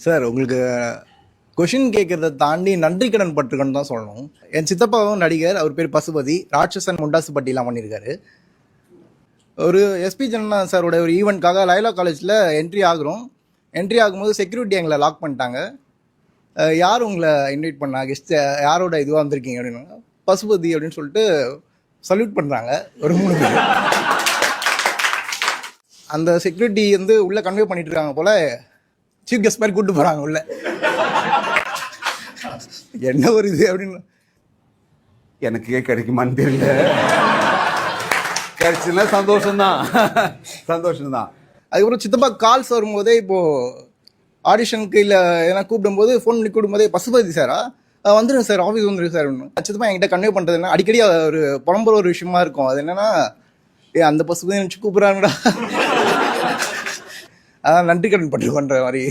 Sir உங்களுக்கு question கேட்கறத தாண்டி நன்றி கடன் பட்டிருக்கன்னு தான் சொல்லணும். என் சித்தப்பாவும் நடிகர், அவர் பேர் பசுபதி, ராட்சசன் முண்டாசு பட்டிலாம் பண்ணியிருக்காரு. ஒரு எஸ்பி ஜனா சாரோட ஒரு ஈவெண்ட்காக லைலா காலேஜில் என்ட்ரி ஆகுறோம். என்ட்ரி ஆகும்போது செக்யூரிட்டி எங்களை லாக் பண்ணிட்டாங்க. யார் உங்களை இன்வைட் பண்ணா, கெஸ்ட் யாரோட இதுவாக வந்திருக்கீங்க அப்படின்னு. பசுபதி அப்படின்னு சொல்லிட்டு சல்யூட் பண்ணுறாங்க ஒரு 3 பேர். அந்த செக்யூரிட்டி வந்து உள்ளே கன்வே பண்ணிட்டு இருக்காங்க போல, சீஃப் கெஸ்ட் மாதிரி கூப்பிட்டு போகிறாங்க உள்ள. என்ன ஒரு இது அப்படின்னு எனக்கே கிடைக்குமான்னு தெரியல. கிடைச்சுன்னா சந்தோஷம்தான். அதுக்கப்புறம் சித்தப்பா கால்ஸ் வரும்போதே இப்போது ஆடிஷனுக்கு இல்லை எதனா கூப்பிடும்போது ஃபோன் பண்ணி கூப்பிடும்போதே பசுபதி சாரா வந்துடுங்க சார், ஆஃபீஸ் வந்துருக்கு சார் அப்படின்னு. சித்தப்பா என்கிட்ட கன்வே பண்ணுறது என்ன, அடிக்கடி ஒரு புலம்புற ஒரு விஷயமா இருக்கும். அது என்னன்னா, அந்த பசுபதி நினச்சி கூப்பிட்றாங்கடா, அதான் நன்றி கடன் பட்டு பண்ணுற மாதிரி.